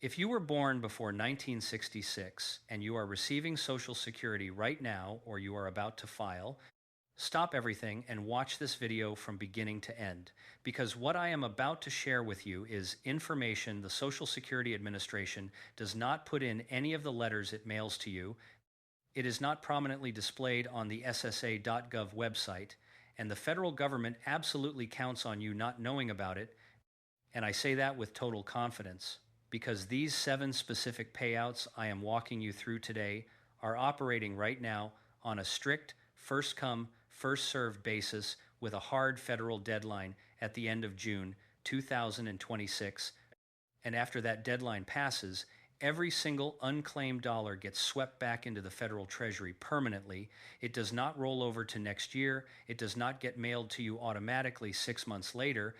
If you were born before 1966 and you are receiving Social Security right now or you are about to file, stop everything and watch this video from beginning to end, because what I am about to share with you is information the Social Security Administration does not put in any of the letters it mails to you. It is not prominently displayed on the SSA.gov website, and the federal government absolutely counts on you not knowing about it, and I say that with total confidence, because these 7 specific payouts I am walking you through today are operating right now on a strict first come, first served basis with a hard federal deadline at the end of June 2026. And after that deadline passes, every single unclaimed dollar gets swept back into the federal treasury permanently. It does not roll over to next year. It does not get mailed to you automatically 6 months later.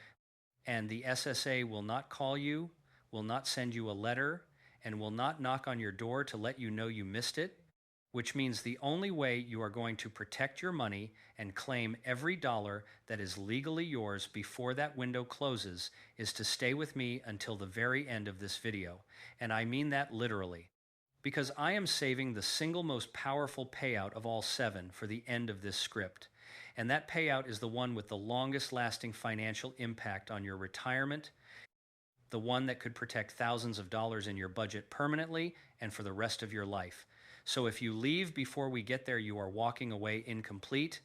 And the SSA will not call you, will not send you a letter, and will not knock on your door to let you know you missed it, which means the only way you are going to protect your money and claim every dollar that is legally yours before that window closes is to stay with me until the very end of this video. And I mean that literally, because I am saving the single most powerful payout of all 7 for the end of this script. And that payout is the one with the longest lasting financial impact on your retirement, the one that could protect thousands of dollars in your budget permanently and for the rest of your life. So if you leave before we get there, you are walking away incomplete.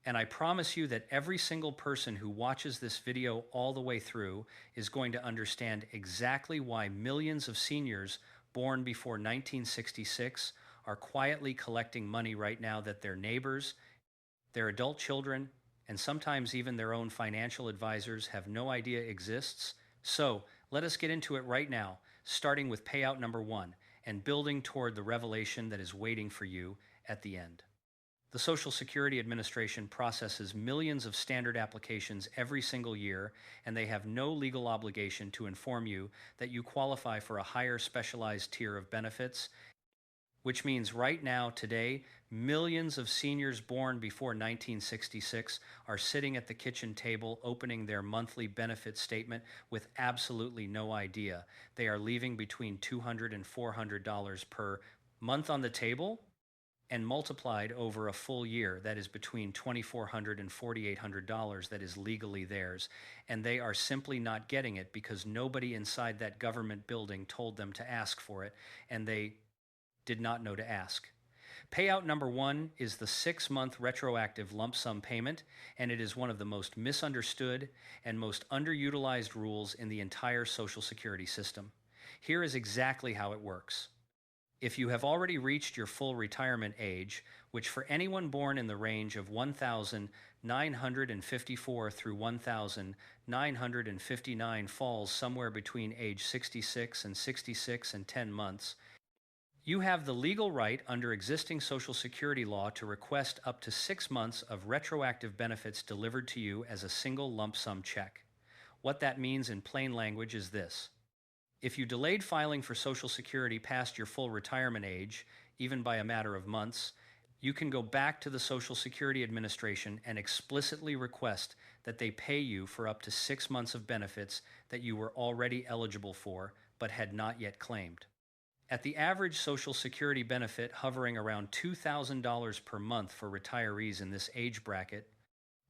And I promise you that every single person who watches this video all the way through is going to understand exactly why millions of seniors born before 1966 are quietly collecting money right now that their neighbors, their adult children, and sometimes even their own financial advisors have no idea exists. So let us get into it right now, starting with payout number 1 and building toward the revelation that is waiting for you at the end. The Social Security Administration processes millions of standard applications every single year, and they have no legal obligation to inform you that you qualify for a higher specialized tier of benefits, which means right now, today, millions of seniors born before 1966 are sitting at the kitchen table opening their monthly benefit statement with absolutely no idea. They are leaving between $200 and $400 per month on the table, and multiplied over a full year, that is between $2,400 and $4,800 that is legally theirs. And they are simply not getting it because nobody inside that government building told them to ask for it, and they did not know to ask. Payout number 1 is the 6-month retroactive lump sum payment, and it is one of the most misunderstood and most underutilized rules in the entire Social Security system. Here is exactly how it works. If you have already reached your full retirement age, which for anyone born in the range of 1,954 through 1,959 falls somewhere between age 66 and 10 months, you have the legal right under existing Social Security law to request up to 6 months of retroactive benefits delivered to you as a single lump sum check. What that means in plain language is this. If you delayed filing for Social Security past your full retirement age, even by a matter of months, you can go back to the Social Security Administration and explicitly request that they pay you for up to 6 months of benefits that you were already eligible for but had not yet claimed. At the average Social Security benefit hovering around $2,000 per month for retirees in this age bracket,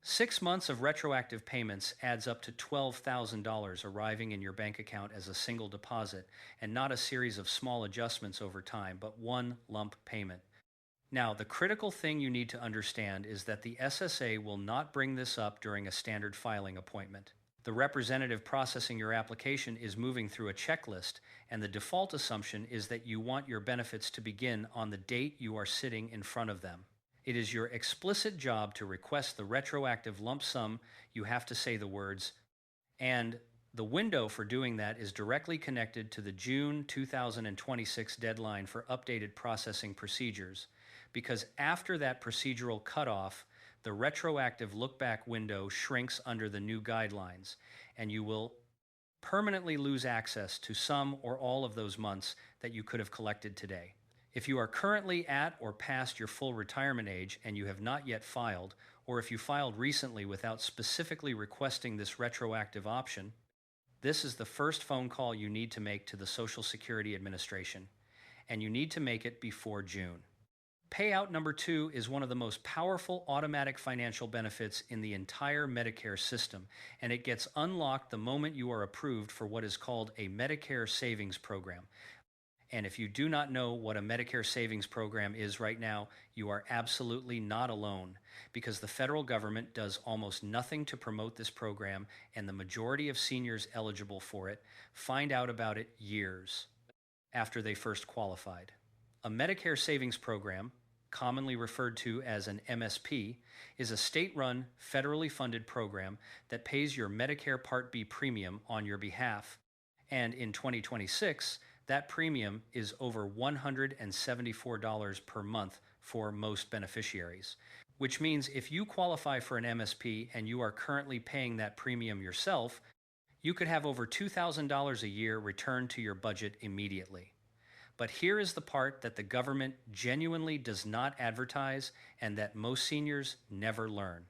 6 months of retroactive payments adds up to $12,000 arriving in your bank account as a single deposit, and not a series of small adjustments over time, but one lump payment. Now, the critical thing you need to understand is that the SSA will not bring this up during a standard filing appointment. The representative processing your application is moving through a checklist, and the default assumption is that you want your benefits to begin on the date you are sitting in front of them. It is your explicit job to request the retroactive lump sum. You have to say the words, and the window for doing that is directly connected to the June 2026 deadline for updated processing procedures, because after that procedural cutoff, the retroactive look-back window shrinks under the new guidelines, and you will permanently lose access to some or all of those months that you could have collected today. If you are currently at or past your full retirement age and you have not yet filed, or if you filed recently without specifically requesting this retroactive option, This is the first phone call you need to make to the Social Security Administration, and you need to make it before June. Payout number 2 is one of the most powerful automatic financial benefits in the entire Medicare system, and it gets unlocked the moment you are approved for what is called a Medicare Savings Program. And if you do not know what a Medicare Savings Program is right now, you are absolutely not alone, because the federal government does almost nothing to promote this program, and the majority of seniors eligible for it find out about it years after they first qualified. A Medicare Savings Program, commonly referred to as an MSP, is a state-run, federally funded program that pays your Medicare Part B premium on your behalf. And in 2026, that premium is over $174 per month for most beneficiaries, which means if you qualify for an MSP and you are currently paying that premium yourself, you could have over $2,000 a year returned to your budget immediately. But here is the part that the government genuinely does not advertise and that most seniors never learn.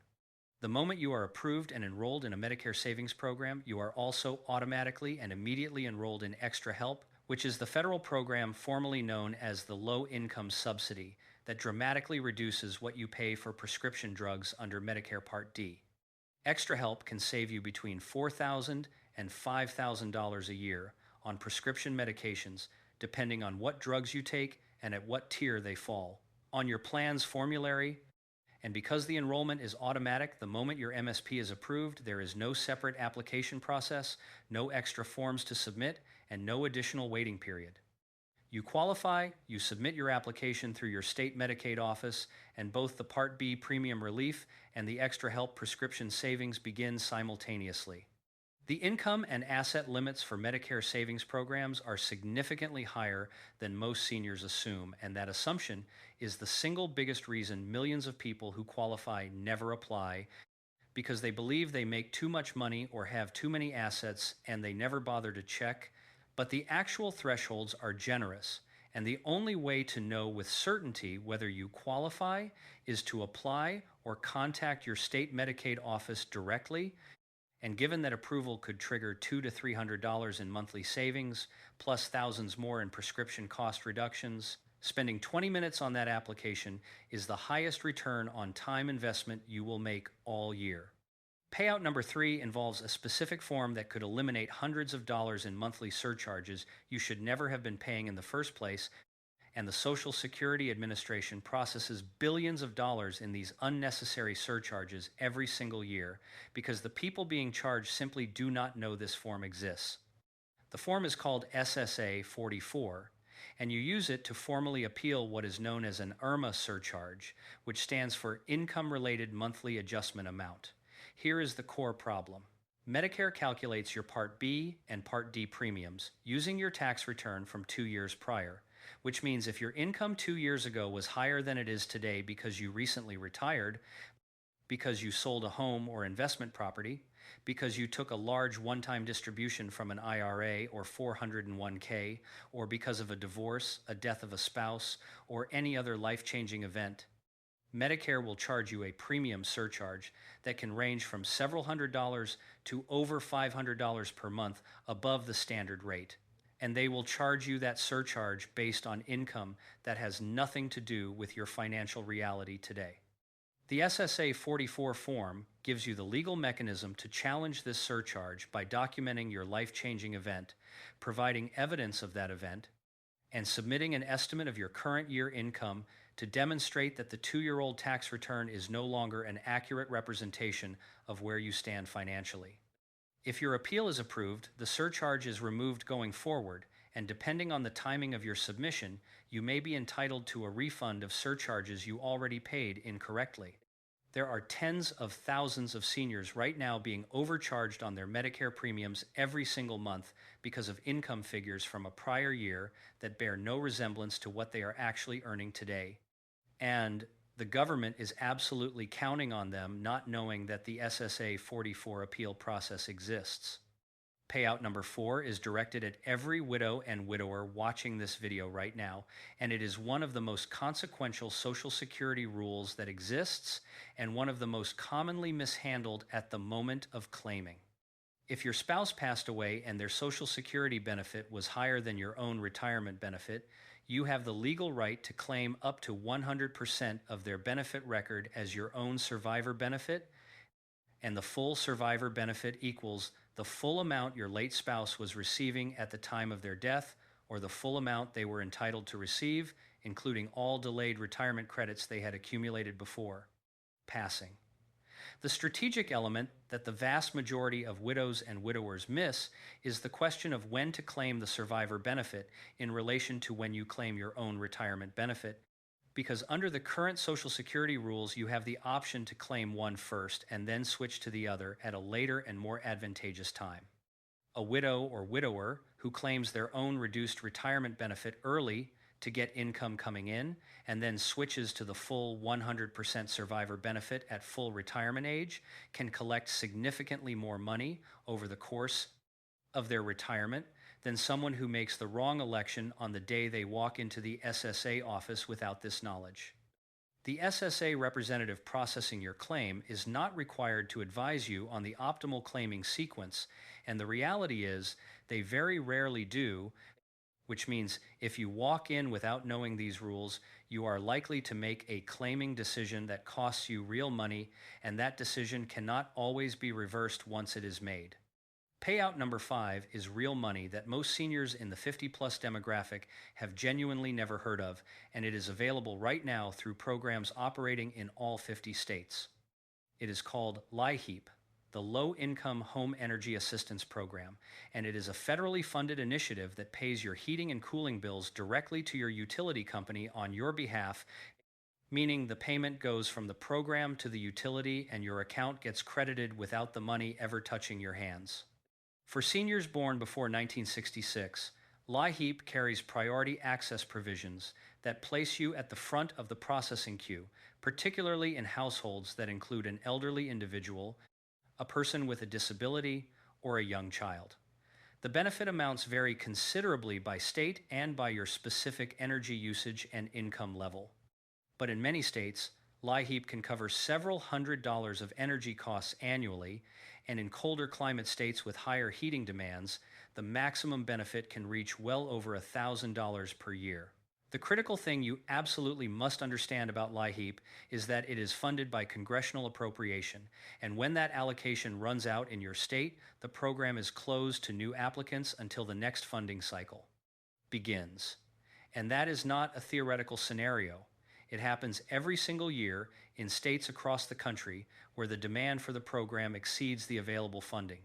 The moment you are approved and enrolled in a Medicare Savings Program, you are also automatically and immediately enrolled in Extra Help, which is the federal program formerly known as the Low Income Subsidy that dramatically reduces what you pay for prescription drugs under Medicare Part D. Extra Help can save you between $4,000 and $5,000 a year on prescription medications, depending on what drugs you take and at what tier they fall on your plan's formulary. And because the enrollment is automatic, the moment your MSP is approved, there is no separate application process, no extra forms to submit, and no additional waiting period. You qualify, you submit your application through your state Medicaid office, and both the Part B premium relief and the Extra Help prescription savings begin simultaneously. The income and asset limits for Medicare savings programs are significantly higher than most seniors assume, and that assumption is the single biggest reason millions of people who qualify never apply, because they believe they make too much money or have too many assets and they never bother to check. But the actual thresholds are generous, and the only way to know with certainty whether you qualify is to apply or contact your state Medicaid office directly. And given that approval could trigger $200 to $300 in monthly savings, plus thousands more in prescription cost reductions, spending 20 minutes on that application is the highest return on time investment you will make all year. Payout number 3 involves a specific form that could eliminate hundreds of dollars in monthly surcharges you should never have been paying in the first place, and the Social Security Administration processes billions of dollars in these unnecessary surcharges every single year because the people being charged simply do not know this form exists. The form is called SSA 44, and you use it to formally appeal what is known as an IRMAA surcharge, which stands for Income-Related Monthly Adjustment Amount. Here is the core problem. Medicare calculates your Part B and Part D premiums using your tax return from 2 years prior, which means if your income 2 years ago was higher than it is today because you recently retired, because you sold a home or investment property, because you took a large one-time distribution from an IRA or 401k, or because of a divorce, a death of a spouse, or any other life-changing event, Medicare will charge you a premium surcharge that can range from several $100s to over $500 per month above the standard rate. And they will charge you that surcharge based on income that has nothing to do with your financial reality today. The SSA 44 form gives you the legal mechanism to challenge this surcharge by documenting your life-changing event, providing evidence of that event, and submitting an estimate of your current year income to demonstrate that the 2-year-old tax return is no longer an accurate representation of where you stand financially. If your appeal is approved, the surcharge is removed going forward, and depending on the timing of your submission, you may be entitled to a refund of surcharges you already paid incorrectly. There are tens of thousands of seniors right now being overcharged on their Medicare premiums every single month because of income figures from a prior year that bear no resemblance to what they are actually earning today. And the government is absolutely counting on them not knowing that the SSA 44 appeal process exists. Payout number 4 is directed at every widow and widower watching this video right now, and it is one of the most consequential Social Security rules that exists and one of the most commonly mishandled at the moment of claiming. If your spouse passed away and their Social Security benefit was higher than your own retirement benefit, you have the legal right to claim up to 100% of their benefit record as your own survivor benefit, and the full survivor benefit equals the full amount your late spouse was receiving at the time of their death, or the full amount they were entitled to receive, including all delayed retirement credits they had accumulated before passing. The strategic element that the vast majority of widows and widowers miss is the question of when to claim the survivor benefit in relation to when you claim your own retirement benefit, because under the current Social Security rules, you have the option to claim one first and then switch to the other at a later and more advantageous time. A widow or widower who claims their own reduced retirement benefit early to get income coming in and then switches to the full 100% survivor benefit at full retirement age can collect significantly more money over the course of their retirement than someone who makes the wrong election on the day they walk into the SSA office without this knowledge. The SSA representative processing your claim is not required to advise you on the optimal claiming sequence, and the reality is they very rarely do, which means if you walk in without knowing these rules, you are likely to make a claiming decision that costs you real money, and that decision cannot always be reversed once it is made. Payout number 5 is real money that most seniors in the 50-plus demographic have genuinely never heard of, and it is available right now through programs operating in all 50 states. It is called LIHEAP, the Low Income Home Energy Assistance Program, and it is a federally funded initiative that pays your heating and cooling bills directly to your utility company on your behalf, meaning the payment goes from the program to the utility and your account gets credited without the money ever touching your hands. For seniors born before 1966, LIHEAP carries priority access provisions that place you at the front of the processing queue, particularly in households that include an elderly individual, a person with a disability, or a young child. The benefit amounts vary considerably by state and by your specific energy usage and income level. But in many states, LIHEAP can cover several $100s of energy costs annually, and in colder climate states with higher heating demands, the maximum benefit can reach well over $1,000 per year. The critical thing you absolutely must understand about LIHEAP is that it is funded by congressional appropriation, and when that allocation runs out in your state, the program is closed to new applicants until the next funding cycle begins. And that is not a theoretical scenario. It happens every single year in states across the country where the demand for the program exceeds the available funding.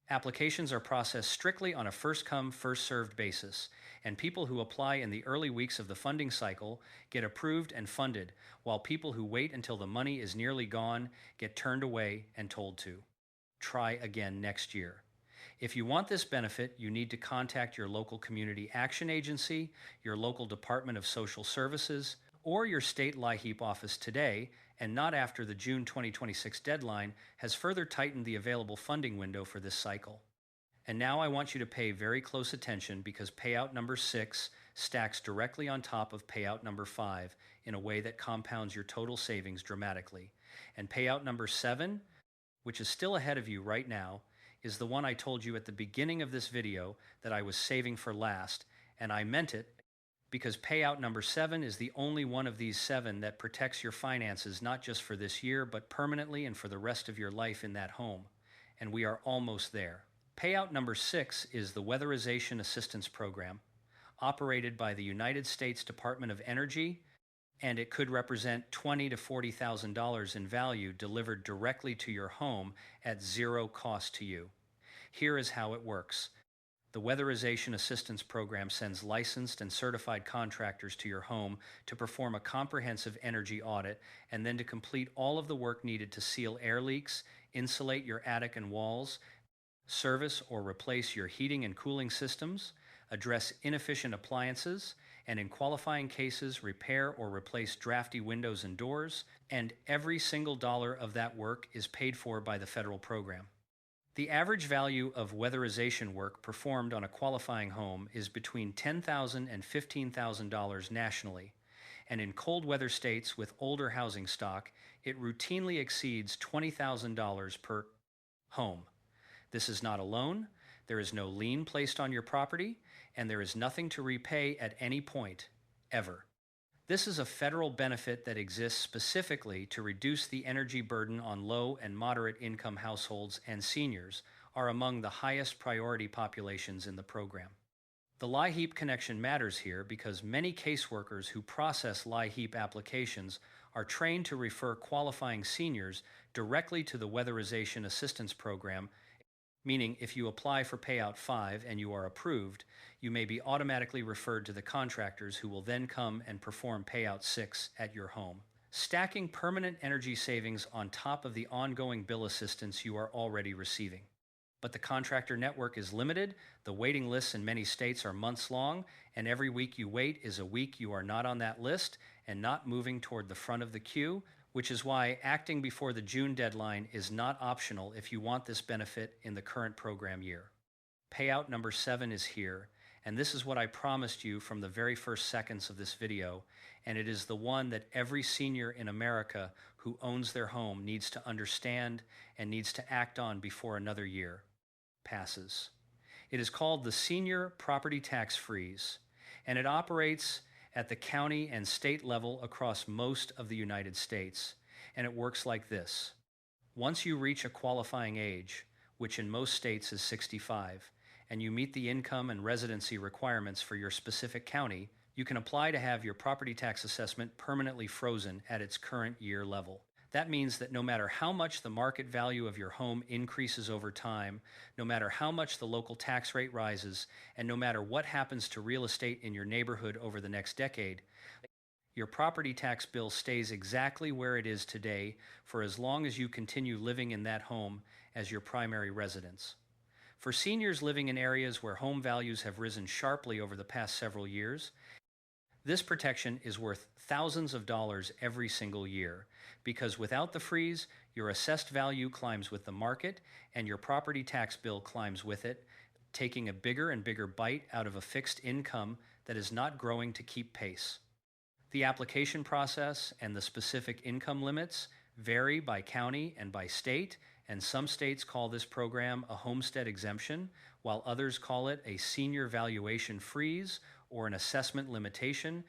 Applications are processed strictly on a first-come, first-served basis, and people who apply in the early weeks of the funding cycle get approved and funded, while people who wait until the money is nearly gone get turned away and told to try again next year. If you want this benefit, you need to contact your local community action agency, your local Department of Social Services, or your state LIHEAP office today, and not after the June 2026 deadline has further tightened the available funding window for this cycle. And now I want you to pay very close attention because payout number 6 stacks directly on top of payout number 5 in a way that compounds your total savings dramatically. And payout number 7, which is still ahead of you right now, is the one I told you at the beginning of this video that I was saving for last, and I meant it because payout number 7 is the only one of these 7 that protects your finances not just for this year, but permanently and for the rest of your life in that home. And we are almost there. Payout number 6 is the Weatherization Assistance Program, operated by the United States Department of Energy, and it could represent $20,000 to $40,000 in value delivered directly to your home at zero cost to you. Here is how it works. The Weatherization Assistance Program sends licensed and certified contractors to your home to perform a comprehensive energy audit and then to complete all of the work needed to seal air leaks, insulate your attic and walls, service or replace your heating and cooling systems, address inefficient appliances, and in qualifying cases, repair or replace drafty windows and doors, and every single dollar of that work is paid for by the federal program. The average value of weatherization work performed on a qualifying home is between $10,000 and $15,000 nationally, and in cold weather states with older housing stock, it routinely exceeds $20,000 per home. This is not a loan, there is no lien placed on your property, and there is nothing to repay at any point, ever. This is a federal benefit that exists specifically to reduce the energy burden on low and moderate income households, and seniors are among the highest priority populations in the program. The LIHEAP connection matters here because many caseworkers who process LIHEAP applications are trained to refer qualifying seniors directly to the Weatherization Assistance Program, meaning if you apply for Payout 5 and you are approved, you may be automatically referred to the contractors who will then come and perform Payout 6 at your home, stacking permanent energy savings on top of the ongoing bill assistance you are already receiving. But the contractor network is limited, the waiting lists in many states are months long, and every week you wait is a week you are not on that list and not moving toward the front of the queue, which is why acting before the June deadline is not optional if you want this benefit in the current program year. Payout number 7 is here, and this is what I promised you from the very first seconds of this video, and it is the one that every senior in America who owns their home needs to understand and needs to act on before another year passes. It is called the Senior Property Tax Freeze, and it operates at the county and state level across most of the United States, and it works like this. Once you reach a qualifying age, which in most states is 65, and you meet the income and residency requirements for your specific county, you can apply to have your property tax assessment permanently frozen at its current year level. That means that no matter how much the market value of your home increases over time, no matter how much the local tax rate rises, and no matter what happens to real estate in your neighborhood over the next decade, your property tax bill stays exactly where it is today for as long as you continue living in that home as your primary residence. For seniors living in areas where home values have risen sharply over the past several years, this protection is worth thousands of dollars every single year, because without the freeze, your assessed value climbs with the market and your property tax bill climbs with it, taking a bigger and bigger bite out of a fixed income that is not growing to keep pace. The application process and the specific income limits vary by county and by state, and some states call this program a homestead exemption, while others call it a senior valuation freeze or an assessment limitation.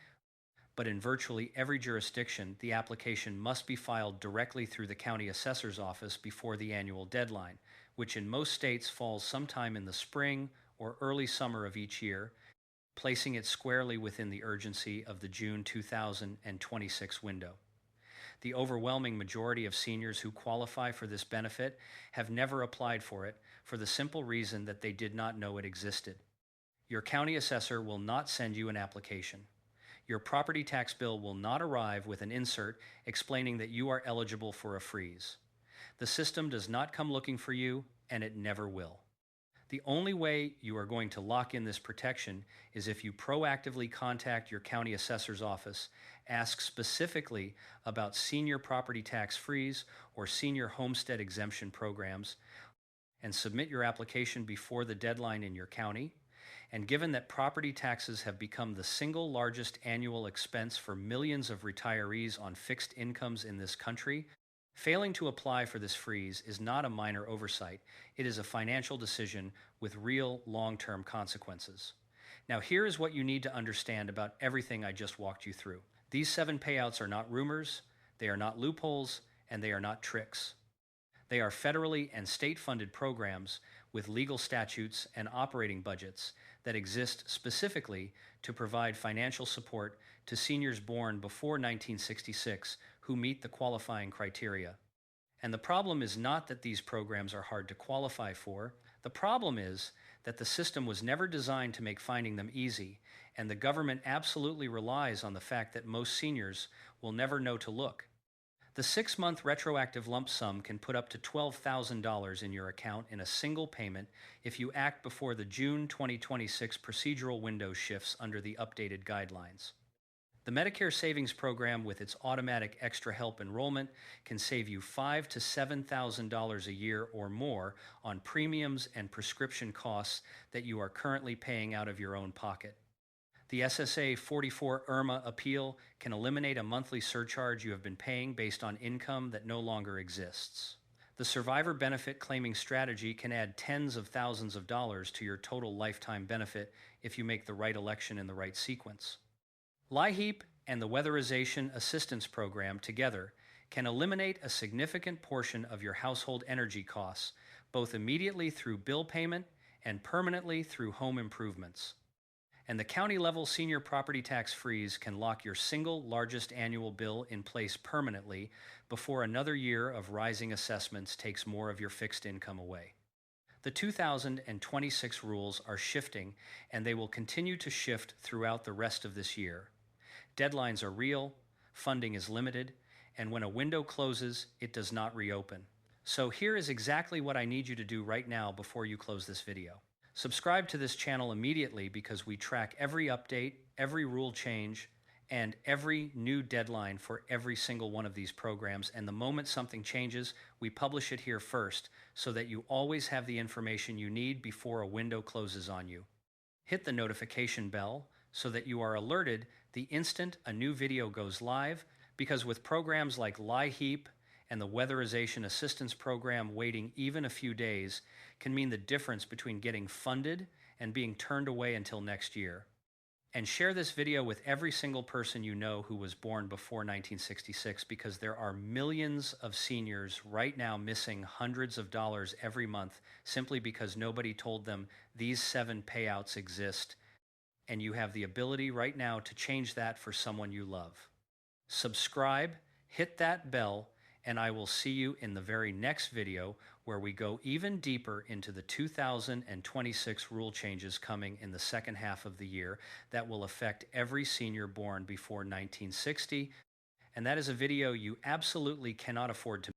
But in virtually every jurisdiction, the application must be filed directly through the county assessor's office before the annual deadline, which in most states falls sometime in the spring or early summer of each year, placing it squarely within the urgency of the June 2026 window. The overwhelming majority of seniors who qualify for this benefit have never applied for it for the simple reason that they did not know it existed. Your county assessor will not send you an application. Your property tax bill will not arrive with an insert explaining that you are eligible for a freeze. The system does not come looking for you, and it never will. The only way you are going to lock in this protection is if you proactively contact your county assessor's office, ask specifically about senior property tax freeze or senior homestead exemption programs, and submit your application before the deadline in your county. And given that property taxes have become the single largest annual expense for millions of retirees on fixed incomes in this country, failing to apply for this freeze is not a minor oversight. It is a financial decision with real long-term consequences. Now, here is what you need to understand about everything I just walked you through. These 7 payouts are not rumors, they are not loopholes, and they are not tricks. They are federally and state-funded programs with legal statutes and operating budgets that exist specifically to provide financial support to seniors born before 1966 who meet the qualifying criteria. And the problem is not that these programs are hard to qualify for. The problem is that the system was never designed to make finding them easy, and the government absolutely relies on the fact that most seniors will never know to look. The 6-month retroactive lump sum can put up to $12,000 in your account in a single payment if you act before the June 2026 procedural window shifts under the updated guidelines. The Medicare Savings Program, with its automatic extra help enrollment, can save you $5,000 to $7,000 a year or more on premiums and prescription costs that you are currently paying out of your own pocket. The SSA 44 IRMAA appeal can eliminate a monthly surcharge you have been paying based on income that no longer exists. The survivor benefit claiming strategy can add tens of thousands of dollars to your total lifetime benefit if you make the right election in the right sequence. LIHEAP and the Weatherization Assistance Program together can eliminate a significant portion of your household energy costs, both immediately through bill payment and permanently through home improvements. And the county level senior property tax freeze can lock your single largest annual bill in place permanently before another year of rising assessments takes more of your fixed income away. The 2026 rules are shifting, and they will continue to shift throughout the rest of this year. Deadlines are real, funding is limited, and when a window closes, it does not reopen. So here is exactly what I need you to do right now before you close this video. Subscribe to this channel immediately because we track every update, every rule change, and every new deadline for every single one of these programs. And the moment something changes, we publish it here first so that you always have the information you need before a window closes on you. Hit the notification bell so that you are alerted the instant a new video goes live, because with programs like LIHEAP and the Weatherization Assistance Program, waiting even a few days can mean the difference between getting funded and being turned away until next year. And share this video with every single person you know who was born before 1966, because there are millions of seniors right now missing hundreds of dollars every month simply because nobody told them these 7 payouts exist, and you have the ability right now to change that for someone you love. Subscribe, hit that bell, and I will see you in the very next video where we go even deeper into the 2026 rule changes coming in the second half of the year that will affect every senior born before 1960. And that is a video you absolutely cannot afford to